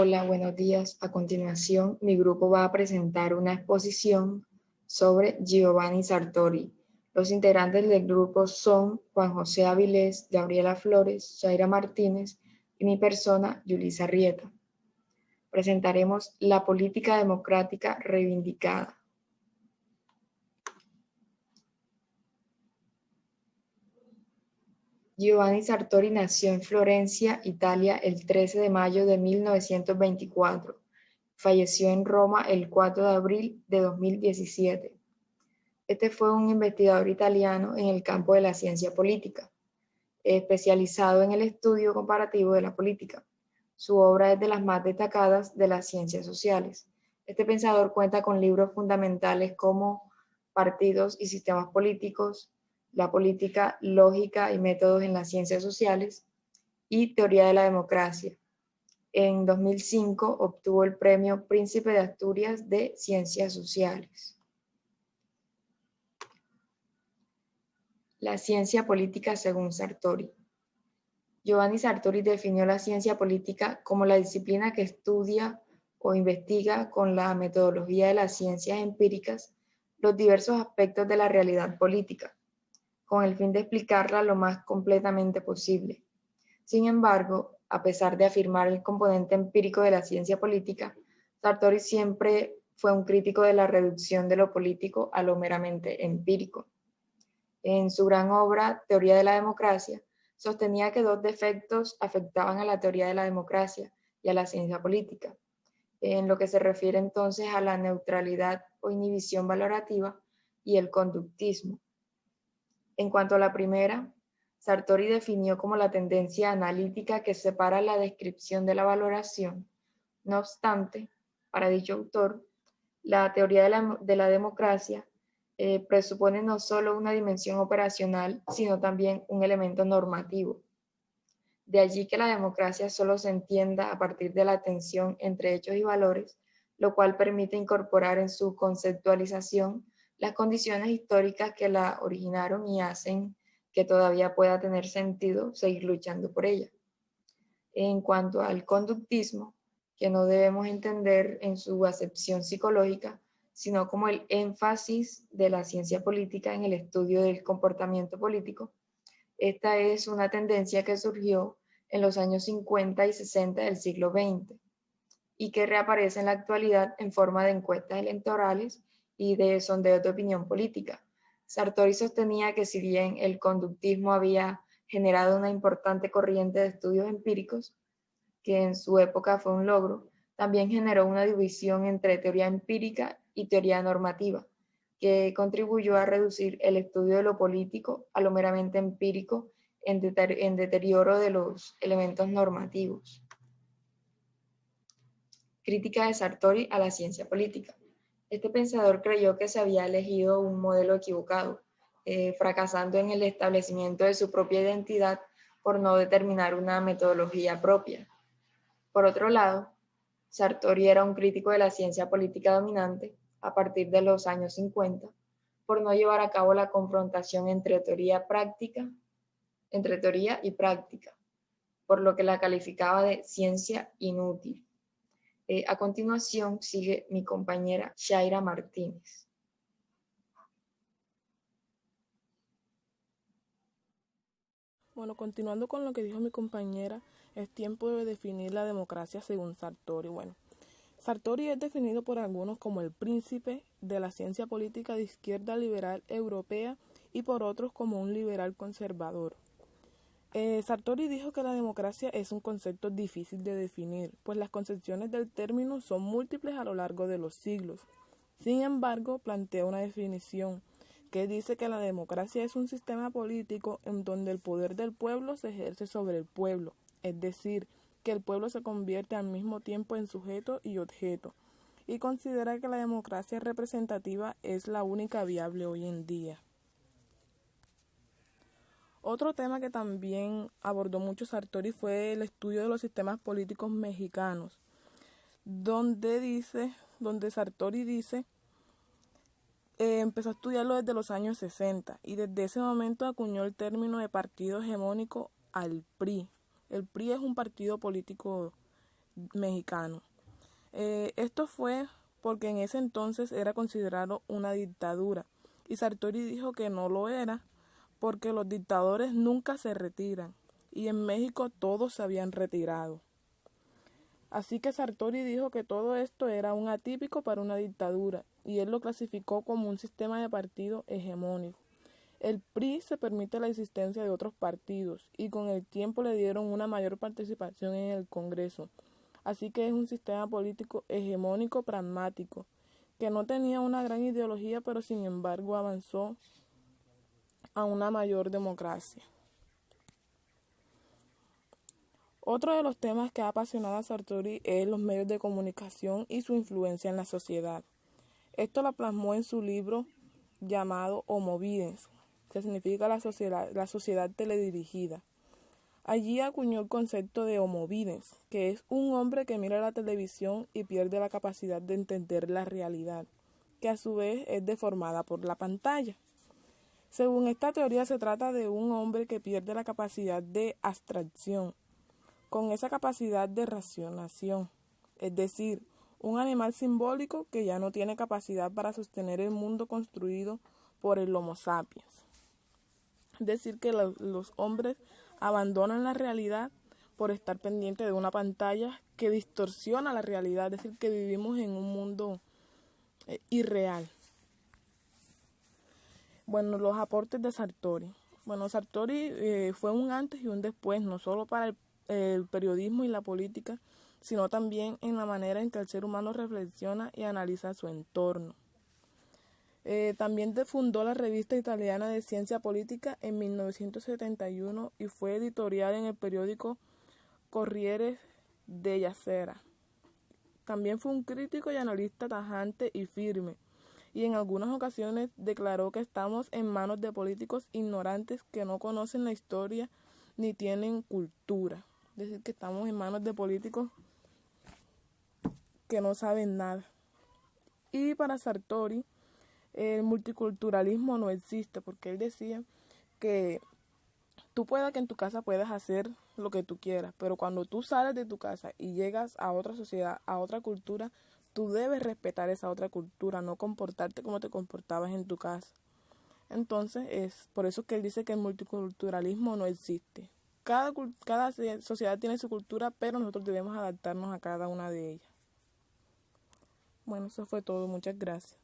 Hola, buenos días. A continuación, mi grupo va a presentar una exposición sobre Giovanni Sartori. Los integrantes del grupo son Juan José Avilés, Gabriela Flores, Shaira Martínez y mi persona, Yulisa Rieta. Presentaremos la política democrática reivindicada. Giovanni Sartori nació en Florencia, Italia, el 13 de mayo de 1924. Falleció en Roma el 4 de abril de 2017. Este fue un investigador italiano en el campo de la ciencia política, especializado en el estudio comparativo de la política. Su obra es de las más destacadas de las ciencias sociales. Este pensador cuenta con libros fundamentales como Partidos y sistemas políticos, La política, lógica y métodos en las ciencias sociales y Teoría de la democracia. En 2005 obtuvo el premio Príncipe de Asturias de Ciencias Sociales. La ciencia política según Sartori. Giovanni Sartori definió la ciencia política como la disciplina que estudia o investiga con la metodología de las ciencias empíricas los diversos aspectos de la realidad política, con el fin de explicarla lo más completamente posible. Sin embargo, a pesar de afirmar el componente empírico de la ciencia política, Sartori siempre fue un crítico de la reducción de lo político a lo meramente empírico. En su gran obra, Teoría de la democracia, sostenía que dos defectos afectaban a la teoría de la democracia y a la ciencia política, en lo que se refiere entonces a la neutralidad o inhibición valorativa y el conductismo. En cuanto a la primera, Sartori definió como la tendencia analítica que separa la descripción de la valoración. No obstante, para dicho autor, la teoría de la democracia presupone no solo una dimensión operacional, sino también un elemento normativo. De allí que la democracia solo se entienda a partir de la tensión entre hechos y valores, lo cual permite incorporar en su conceptualización las condiciones históricas que la originaron y hacen que todavía pueda tener sentido seguir luchando por ella. En cuanto al conductismo, que no debemos entender en su acepción psicológica, sino como el énfasis de la ciencia política en el estudio del comportamiento político, esta es una tendencia que surgió en los años 50 y 60 del siglo XX y que reaparece en la actualidad en forma de encuestas electorales y de sondeos de opinión política. Sartori sostenía que si bien el conductismo había generado una importante corriente de estudios empíricos, que en su época fue un logro, también generó una división entre teoría empírica y teoría normativa, que contribuyó a reducir el estudio de lo político a lo meramente empírico en deterioro de los elementos normativos. Crítica de Sartori a la ciencia política. Este pensador creyó que se había elegido un modelo equivocado, fracasando en el establecimiento de su propia identidad por no determinar una metodología propia. Por otro lado, Sartori era un crítico de la ciencia política dominante a partir de los años 50, por no llevar a cabo la confrontación entre teoría y práctica, por lo que la calificaba de ciencia inútil. A continuación sigue mi compañera Shaira Martínez. Bueno, continuando con lo que dijo mi compañera, es tiempo de definir la democracia según Sartori. Bueno, Sartori es definido por algunos como el príncipe de la ciencia política de izquierda liberal europea y por otros como un liberal conservador. Sartori dijo que la democracia es un concepto difícil de definir, pues las concepciones del término son múltiples a lo largo de los siglos. Sin embargo, plantea una definición que dice que la democracia es un sistema político en donde el poder del pueblo se ejerce sobre el pueblo, es decir, que el pueblo se convierte al mismo tiempo en sujeto y objeto, y considera que la democracia representativa es la única viable hoy en día. Otro tema que también abordó mucho Sartori fue el estudio de los sistemas políticos mexicanos, donde Sartori dice empezó a estudiarlo desde los años 60 y desde ese momento acuñó el término de partido hegemónico al PRI. El PRI es un partido político mexicano. Esto fue porque en ese entonces era considerado una dictadura y Sartori dijo que no lo era porque los dictadores nunca se retiran y en México todos se habían retirado. Así que Sartori dijo que todo esto era un atípico para una dictadura y él lo clasificó como un sistema de partido hegemónico. El PRI se permite la existencia de otros partidos y con el tiempo le dieron una mayor participación en el Congreso. Así que es un sistema político hegemónico pragmático, que no tenía una gran ideología, pero sin embargo avanzó a una mayor democracia. Otro de los temas que ha apasionado a Sartori es los medios de comunicación y su influencia en la sociedad. Esto lo plasmó en su libro llamado Homo Videns, que significa la sociedad teledirigida. Allí acuñó el concepto de Homo Videns, que es un hombre que mira la televisión y pierde la capacidad de entender la realidad, que a su vez es deformada por la pantalla. Según esta teoría se trata de un hombre que pierde la capacidad de abstracción, con esa capacidad de racionación, es decir, un animal simbólico que ya no tiene capacidad para sostener el mundo construido por el Homo sapiens. Es decir, que los hombres abandonan la realidad por estar pendientes de una pantalla que distorsiona la realidad, es decir, que vivimos en un mundo irreal. Bueno, los aportes de Sartori. Bueno, Sartori fue un antes y un después, no solo para el periodismo y la política, sino también en la manera en que el ser humano reflexiona y analiza su entorno. También fundó la revista italiana de ciencia política en 1971 y fue editorial en el periódico Corriere della Sera. También fue un crítico y analista tajante y firme, y en algunas ocasiones declaró que estamos en manos de políticos ignorantes que no conocen la historia ni tienen cultura. Es decir, que estamos en manos de políticos que no saben nada. Y para Sartori, el multiculturalismo no existe, porque él decía que tú puedas que en tu casa puedas hacer lo que tú quieras, pero cuando tú sales de tu casa y llegas a otra sociedad, a otra cultura, tú debes respetar esa otra cultura, no comportarte como te comportabas en tu casa. Entonces es por eso que él dice que el multiculturalismo no existe. Cada sociedad tiene su cultura, pero nosotros debemos adaptarnos a cada una de ellas. Bueno, eso fue todo. Muchas gracias.